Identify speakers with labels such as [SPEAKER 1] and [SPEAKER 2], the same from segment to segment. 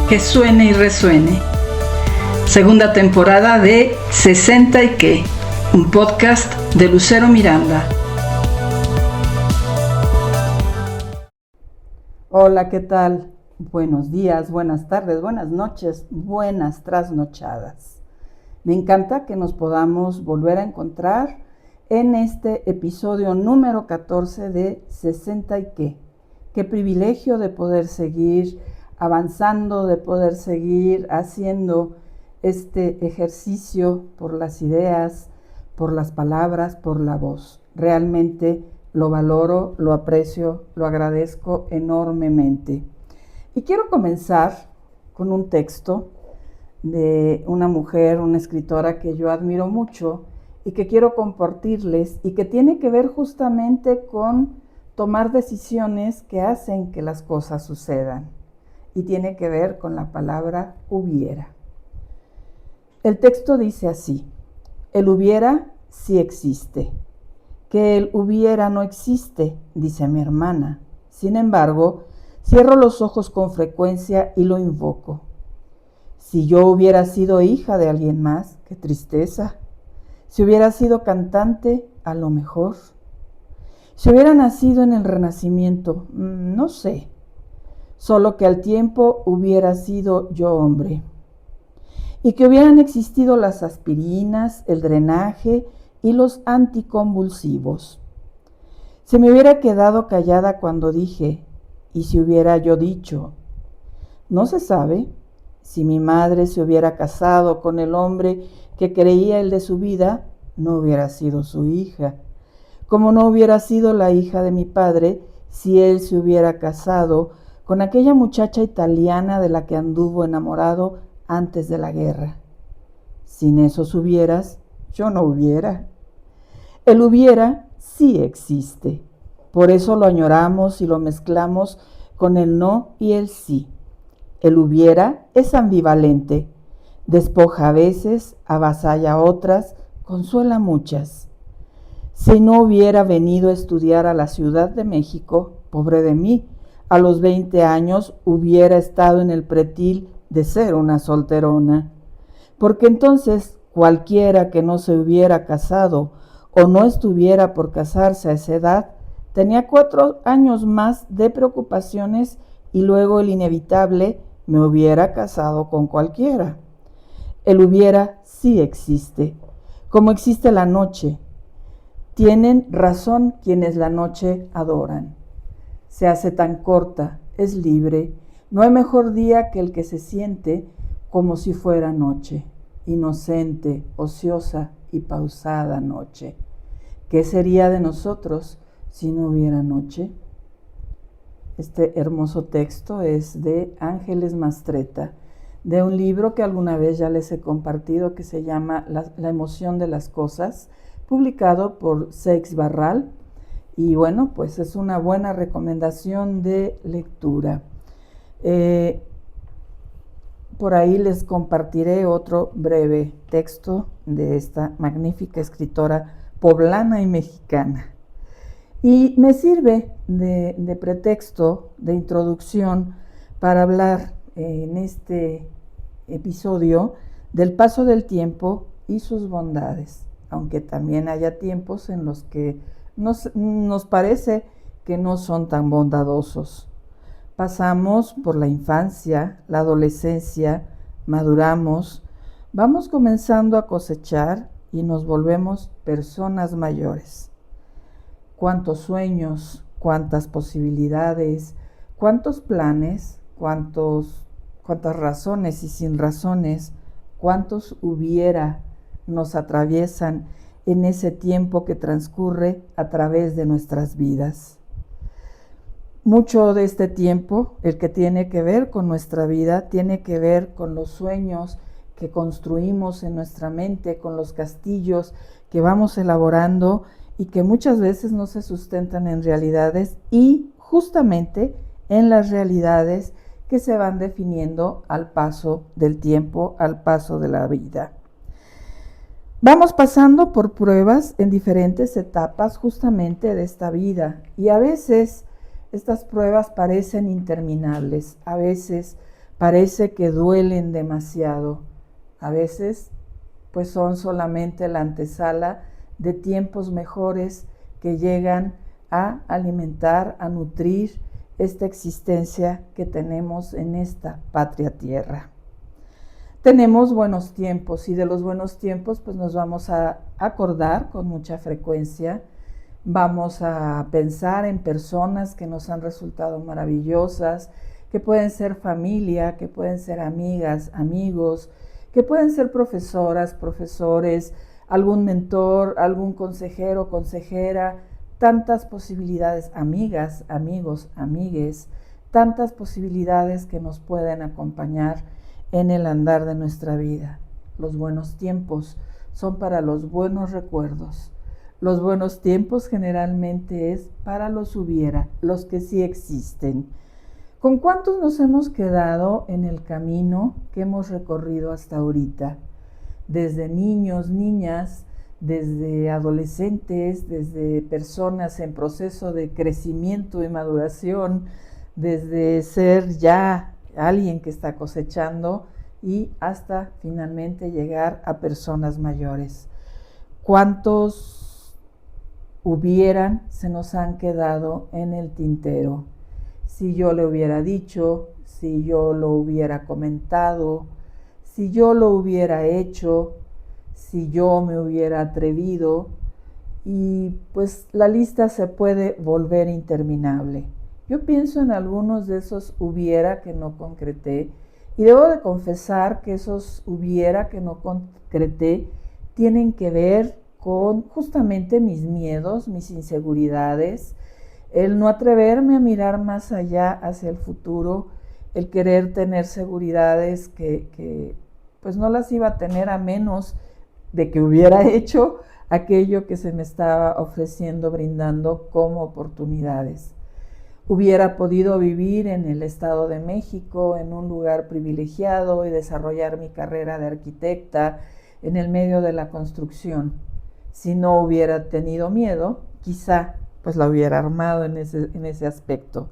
[SPEAKER 1] que suene y resuene. Segunda temporada de 60 y qué, un podcast de Lucero Miranda. Hola, ¿qué tal? Buenos días, buenas tardes, buenas noches, buenas trasnochadas. Me encanta que nos podamos volver a encontrar en este episodio número 14 de 60 y qué. Qué privilegio de poder seguir avanzando, de poder seguir haciendo este ejercicio por las ideas, por las palabras, por la voz. Realmente lo valoro, lo aprecio, lo agradezco enormemente. Y quiero comenzar con un texto de una mujer, una escritora que yo admiro mucho y que quiero compartirles y que tiene que ver justamente con tomar decisiones que hacen que las cosas sucedan. Y tiene que ver con la palabra hubiera. El texto dice así: el hubiera sí existe. Que el hubiera no existe, dice mi hermana. Sin embargo, cierro los ojos con frecuencia y lo invoco. Si yo hubiera sido hija de alguien más, qué tristeza. Si hubiera sido cantante, a lo mejor. Si hubiera nacido en el Renacimiento, no sé. Solo que al tiempo hubiera sido yo hombre. Y que hubieran existido las aspirinas, el drenaje y los anticonvulsivos. Se me hubiera quedado callada cuando dije, y si hubiera yo dicho, no se sabe, si mi madre se hubiera casado con el hombre que creía el de su vida, no hubiera sido su hija, como no hubiera sido la hija de mi padre si él se hubiera casado con aquella muchacha italiana de la que anduvo enamorado antes de la guerra. Sin esos hubieras, yo no hubiera. El hubiera sí existe. Por eso lo añoramos y lo mezclamos con el no y el sí. El hubiera es ambivalente. Despoja a veces, avasalla a otras, consuela a muchas. Si no hubiera venido a estudiar a la Ciudad de México, pobre de mí, a los 20 años hubiera estado en el pretil de ser una solterona. Porque entonces cualquiera que no se hubiera casado o no estuviera por casarse a esa edad, tenía 4 años más de preocupaciones y luego el inevitable me hubiera casado con cualquiera. El hubiera sí existe, como existe la noche. Tienen razón quienes la noche adoran. Se hace tan corta, es libre, no hay mejor día que el que se siente como si fuera noche, inocente, ociosa y pausada noche. ¿Qué sería de nosotros si no hubiera noche? Este hermoso texto es de Ángeles Mastretta, de un libro que alguna vez ya les he compartido que se llama La emoción de las cosas, publicado por Seix Barral. Y bueno, pues es una buena recomendación de lectura. Por ahí les compartiré otro breve texto de esta magnífica escritora poblana y mexicana. Y me sirve de pretexto, de introducción, para hablar en este episodio del paso del tiempo y sus bondades, aunque también haya tiempos en los que nos parece que no son tan bondadosos. Pasamos por la infancia, la adolescencia, maduramos, vamos comenzando a cosechar y nos volvemos personas mayores. Cuántos sueños, cuántas posibilidades, cuántos planes, cuántas razones y sin razones, cuántos hubiera nos atraviesan en ese tiempo que transcurre a través de nuestras vidas. Mucho de este tiempo, el que tiene que ver con nuestra vida, tiene que ver con los sueños que construimos en nuestra mente, con los castillos que vamos elaborando y que muchas veces no se sustentan en realidades y justamente en las realidades que se van definiendo al paso del tiempo, al paso de la vida. Vamos pasando por pruebas en diferentes etapas justamente de esta vida y a veces estas pruebas parecen interminables, a veces parece que duelen demasiado. A veces, pues son solamente la antesala de tiempos mejores que llegan a alimentar, a nutrir esta existencia que tenemos en esta patria tierra. Tenemos buenos tiempos y de los buenos tiempos pues nos vamos a acordar con mucha frecuencia. Vamos a pensar en personas que nos han resultado maravillosas, que pueden ser familia, que pueden ser amigas, amigos, que pueden ser profesoras, profesores, algún mentor, algún consejero, consejera, tantas posibilidades, amigas, amigos, amigues, tantas posibilidades que nos pueden acompañar en el andar de nuestra vida. Los buenos tiempos son para los buenos recuerdos. Los buenos tiempos generalmente es para los hubiera, los que sí existen. ¿Con cuántos nos hemos quedado en el camino que hemos recorrido hasta ahorita? Desde niños, niñas, desde adolescentes, desde personas en proceso de crecimiento y maduración, desde ser ya alguien que está cosechando y hasta finalmente llegar a personas mayores. ¿Cuántos hubieran se nos han quedado en el tintero? Si yo le hubiera dicho, si yo lo hubiera comentado, si yo lo hubiera hecho, si yo me hubiera atrevido, y pues la lista se puede volver interminable. Yo pienso en algunos de esos hubiera que no concreté y debo de confesar que esos hubiera que no concreté tienen que ver con justamente mis miedos, mis inseguridades, el no atreverme a mirar más allá hacia el futuro, el querer tener seguridades que pues no las iba a tener a menos de que hubiera hecho aquello que se me estaba ofreciendo, brindando como oportunidades. Hubiera podido vivir en el Estado de México, en un lugar privilegiado y desarrollar mi carrera de arquitecta en el medio de la construcción. Si no hubiera tenido miedo, quizá pues la hubiera armado en ese aspecto.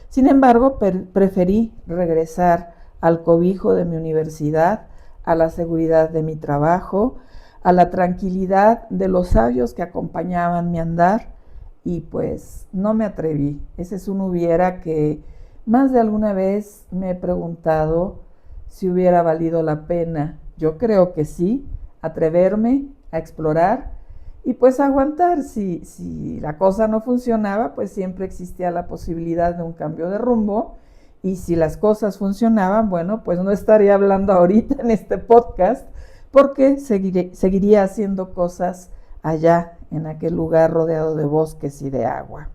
[SPEAKER 1] Sin embargo, preferí regresar al cobijo de mi universidad, a la seguridad de mi trabajo, a la tranquilidad de los sabios que acompañaban mi andar, y pues no me atreví. Ese es un hubiera que más de alguna vez me he preguntado si hubiera valido la pena. Yo creo que sí, atreverme a explorar y pues aguantar. Si la cosa no funcionaba, pues siempre existía la posibilidad de un cambio de rumbo. Y si las cosas funcionaban, bueno, pues no estaría hablando ahorita en este podcast, porque seguiría haciendo cosas allá en aquel lugar rodeado de bosques y de agua.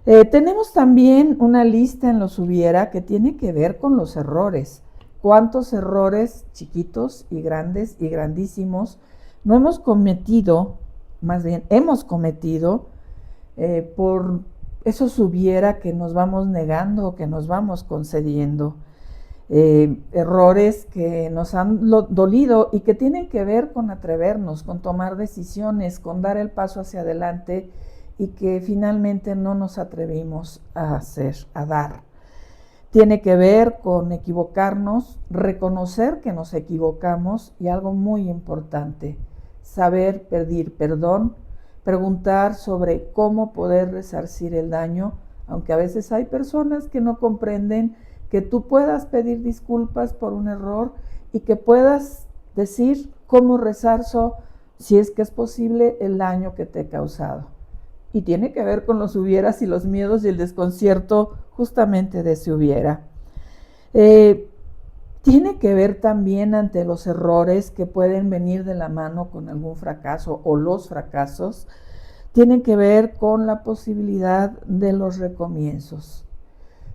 [SPEAKER 1] Tenemos también una lista en los hubiera que tiene que ver con los errores. ¿Cuántos errores chiquitos y grandes y grandísimos no hemos cometido, más bien hemos cometido por esos hubiera que nos vamos negando o que nos vamos concediendo? Errores que nos han dolido y que tienen que ver con atrevernos, con tomar decisiones, con dar el paso hacia adelante y que finalmente no nos atrevimos a hacer, a dar. Tiene que ver con equivocarnos, reconocer que nos equivocamos y algo muy importante, saber pedir perdón, preguntar sobre cómo poder resarcir el daño, aunque a veces hay personas que no comprenden que tú puedas pedir disculpas por un error y que puedas decir cómo resarzo, si es que es posible, el daño que te he causado. Y tiene que ver con los hubieras y los miedos y el desconcierto justamente de ese hubiera. Tiene que ver también ante los errores que pueden venir de la mano con algún fracaso o los fracasos, tienen que ver con la posibilidad de los recomienzos.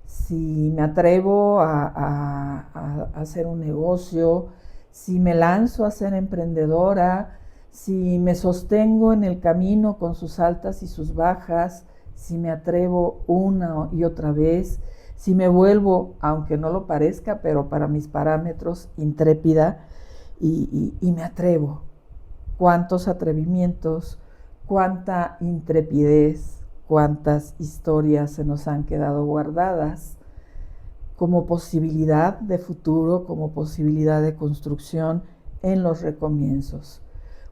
[SPEAKER 1] Si me atrevo a hacer un negocio, si me lanzo a ser emprendedora, si me sostengo en el camino con sus altas y sus bajas, si me atrevo una y otra vez, si me vuelvo, aunque no lo parezca, pero para mis parámetros, intrépida y me atrevo. ¿Cuántos atrevimientos, cuánta intrepidez, cuántas historias se nos han quedado guardadas? como posibilidad de futuro, como posibilidad de construcción en los recomienzos.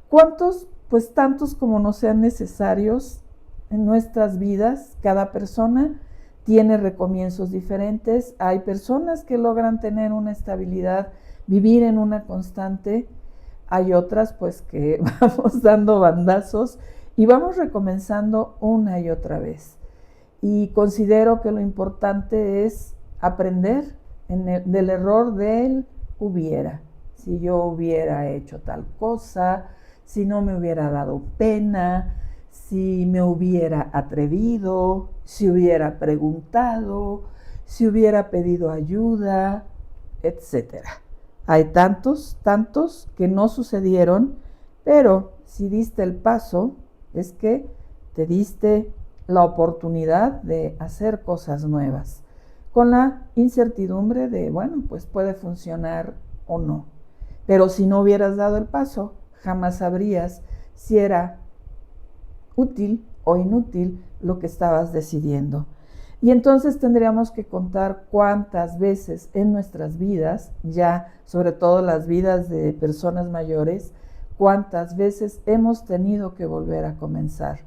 [SPEAKER 1] ¿Cuántos? Pues tantos como no sean necesarios en nuestras vidas. Cada persona tiene recomienzos diferentes. Hay personas que logran tener una estabilidad, vivir en una constante. Hay otras pues que vamos dando bandazos y vamos recomenzando una y otra vez. Y considero que lo importante es aprender del error del hubiera. Si yo hubiera hecho tal cosa, si no me hubiera dado pena, si me hubiera atrevido, si hubiera preguntado, si hubiera pedido ayuda, etc. Hay tantos que no sucedieron, pero si diste el paso, es que te diste la oportunidad de hacer cosas nuevas, con la incertidumbre de, bueno, pues puede funcionar o no. Pero si no hubieras dado el paso, jamás sabrías si era útil o inútil lo que estabas decidiendo. Y entonces tendríamos que contar cuántas veces en nuestras vidas, ya sobre todo las vidas de personas mayores, cuántas veces hemos tenido que volver a comenzar.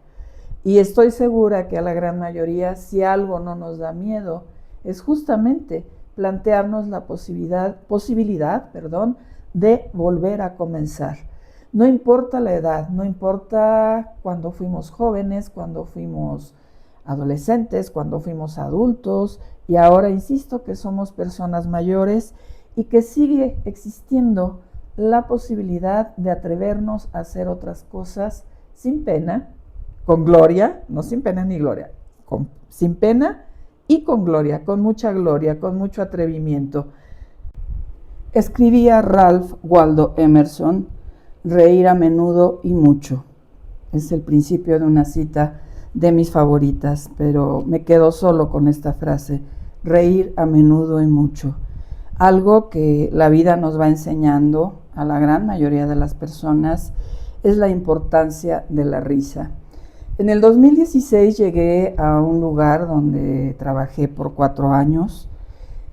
[SPEAKER 1] Y estoy segura que a la gran mayoría, si algo no nos da miedo, es justamente plantearnos la posibilidad, de volver a comenzar. No importa la edad, no importa cuando fuimos jóvenes, cuando fuimos adolescentes, cuando fuimos adultos, y ahora insisto que somos personas mayores y que sigue existiendo la posibilidad de atrevernos a hacer otras cosas sin pena, con gloria, no sin pena ni gloria, sin pena y con gloria, con mucho atrevimiento. Escribía Ralph Waldo Emerson, reír a menudo y mucho. Es el principio de una cita de mis favoritas, pero me quedo solo con esta frase, reír a menudo y mucho. Algo que la vida nos va enseñando a la gran mayoría de las personas es la importancia de la risa. En el 2016 llegué a un lugar donde trabajé por 4 años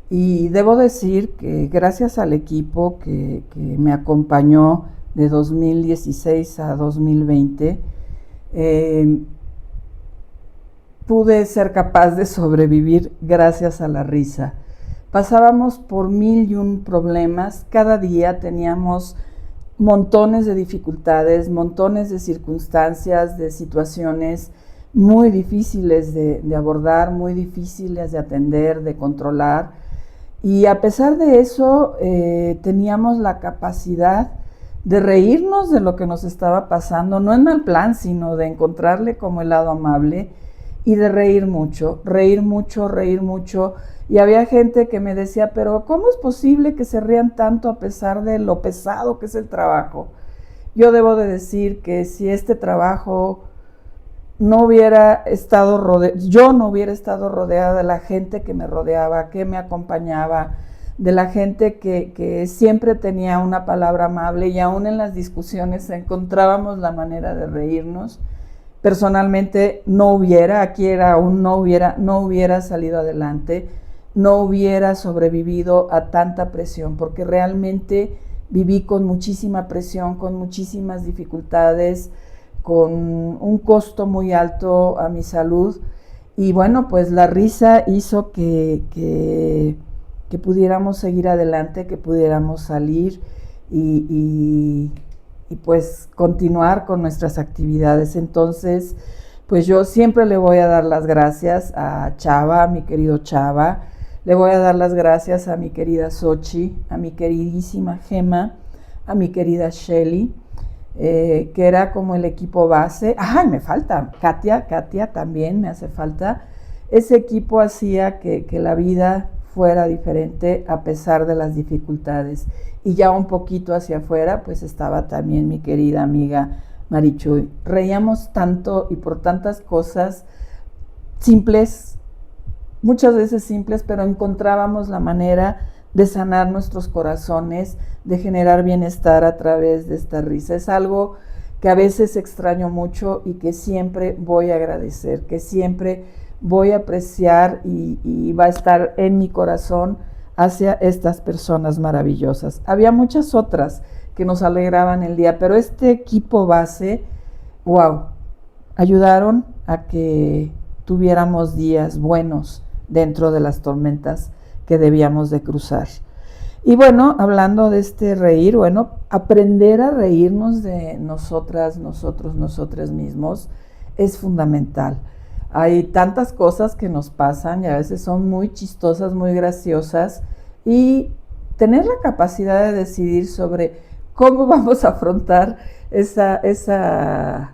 [SPEAKER 1] y debo decir que gracias al equipo que me acompañó de 2016 a 2020, pude ser capaz de sobrevivir gracias a la risa. Pasábamos por 1001 problemas, cada día teníamos montones de dificultades, montones de circunstancias, de situaciones muy difíciles de abordar, muy difíciles de atender, de controlar. Y a pesar de eso, teníamos la capacidad de reírnos de lo que nos estaba pasando, no en mal plan, sino de encontrarle como el lado amable y de reír mucho. Y había gente que me decía, pero ¿cómo es posible que se rían tanto a pesar de lo pesado que es el trabajo? Yo debo de decir que si este trabajo no hubiera estado yo no hubiera estado rodeada de la gente que me rodeaba, que me acompañaba, de la gente que siempre tenía una palabra amable y aún en las discusiones encontrábamos la manera de reírnos. Personalmente no hubiera salido adelante, no hubiera sobrevivido a tanta presión, porque realmente viví con muchísima presión, con muchísimas dificultades, con un costo muy alto a mi salud. Y bueno, pues la risa hizo que pudiéramos seguir adelante, que pudiéramos salir y pues continuar con nuestras actividades. Entonces, pues yo siempre le voy a dar las gracias a Chava, a mi querido Chava, le voy a dar las gracias a mi querida Xochi, a mi queridísima Gema, a mi querida Shelly, que era como el equipo base. ¡Ay, me falta! Katia también me hace falta. Ese equipo hacía que la vida fuera diferente a pesar de las dificultades. Y ya un poquito hacia afuera, pues estaba también mi querida amiga Marichuy. Reíamos tanto y por tantas cosas simples, muchas veces simples, pero encontrábamos la manera de sanar nuestros corazones, de generar bienestar a través de esta risa. Es algo que a veces extraño mucho y que siempre voy a agradecer, que siempre voy a apreciar y va a estar en mi corazón hacia estas personas maravillosas. Había muchas otras que nos alegraban el día, pero este equipo base, wow, ayudaron a que tuviéramos días buenos dentro de las tormentas que debíamos de cruzar. Y bueno, hablando de este reír, bueno, aprender a reírnos de nosotras, nosotros, nosotros mismos es fundamental. Hay tantas cosas que nos pasan y a veces son muy chistosas, muy graciosas, y tener la capacidad de decidir sobre cómo vamos a afrontar esa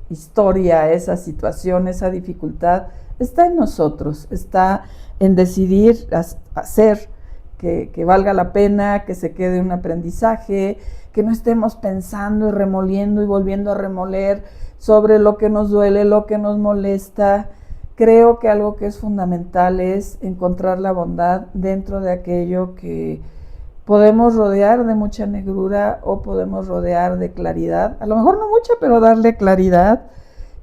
[SPEAKER 1] historia, esa situación, esa dificultad, está en nosotros, está en decidir hacer que valga la pena, que se quede un aprendizaje, que no estemos pensando y remoliendo y volviendo a remoler sobre lo que nos duele, lo que nos molesta. Creo que algo que es fundamental es encontrar la bondad dentro de aquello que podemos rodear de mucha negrura o podemos rodear de claridad, a lo mejor no mucha, pero darle claridad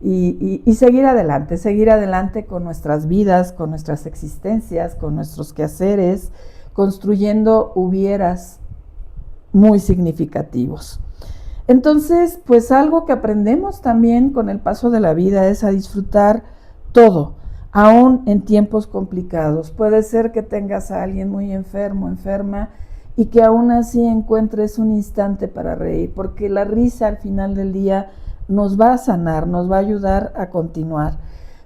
[SPEAKER 1] y seguir adelante con nuestras vidas, con nuestras existencias, con nuestros quehaceres, construyendo hubieras muy significativos. Entonces, pues algo que aprendemos también con el paso de la vida es a disfrutar todo, aún en tiempos complicados. Puede ser que tengas a alguien muy enfermo, enferma, y que aún así encuentres un instante para reír, porque la risa al final del día nos va a sanar, nos va a ayudar a continuar.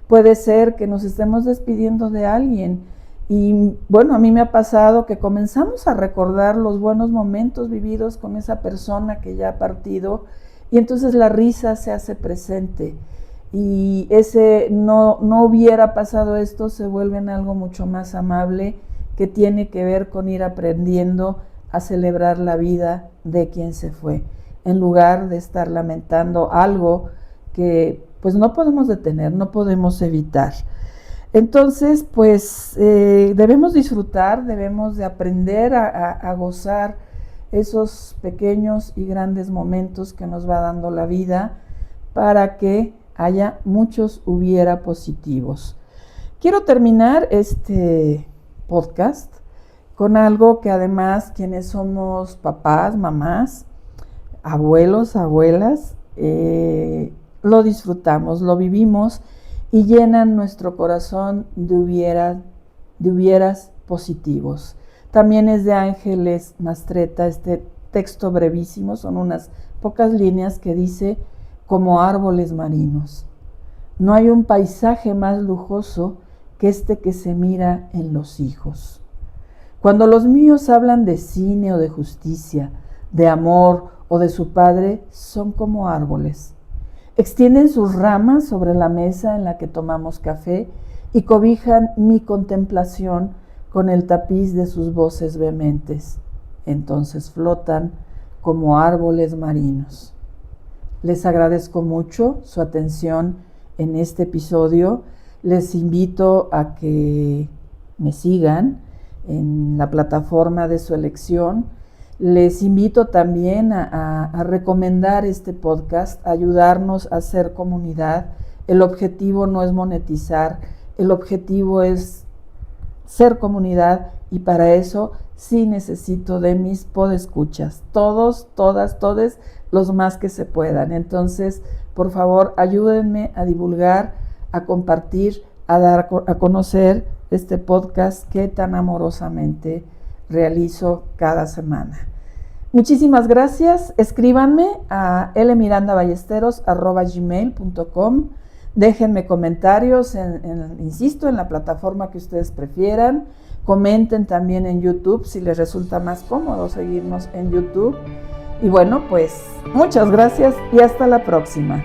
[SPEAKER 1] Puede ser que nos estemos despidiendo de alguien y bueno, a mí me ha pasado que comenzamos a recordar los buenos momentos vividos con esa persona que ya ha partido y entonces la risa se hace presente y ese no hubiera pasado esto se vuelve en algo mucho más amable que tiene que ver con ir aprendiendo a celebrar la vida de quien se fue, en lugar de estar lamentando algo que pues no podemos detener, no podemos evitar. Entonces, pues debemos disfrutar, debemos de aprender a gozar esos pequeños y grandes momentos que nos va dando la vida para que haya muchos hubiera positivos. Quiero terminar este podcast con algo que además quienes somos papás, mamás, abuelos, abuelas, lo disfrutamos, lo vivimos y llenan nuestro corazón de hubieras positivos. También es de Ángeles Mastretta este texto brevísimo, son unas pocas líneas que dice: como árboles marinos. No hay un paisaje más lujoso que este que se mira en los hijos. Cuando los míos hablan de cine o de justicia, de amor o de su padre, son como árboles. Extienden sus ramas sobre la mesa en la que tomamos café y cobijan mi contemplación con el tapiz de sus voces vehementes. Entonces flotan como árboles marinos. Les agradezco mucho su atención en este episodio. Les invito a que me sigan en la plataforma de su elección. Les invito también a recomendar este podcast, a ayudarnos a hacer comunidad. El objetivo no es monetizar, el objetivo es ser comunidad y para eso sí necesito de mis podescuchas, todos, todas, todes, los más que se puedan. Entonces, por favor, ayúdenme a divulgar, a compartir, a dar a conocer este podcast que tan amorosamente realizo cada semana. Muchísimas gracias. Escríbanme a lmirandaballesteros@gmail.com. Déjenme comentarios, insisto, en la plataforma que ustedes prefieran. Comenten también en YouTube si les resulta más cómodo seguirnos en YouTube. Y bueno, pues muchas gracias y hasta la próxima.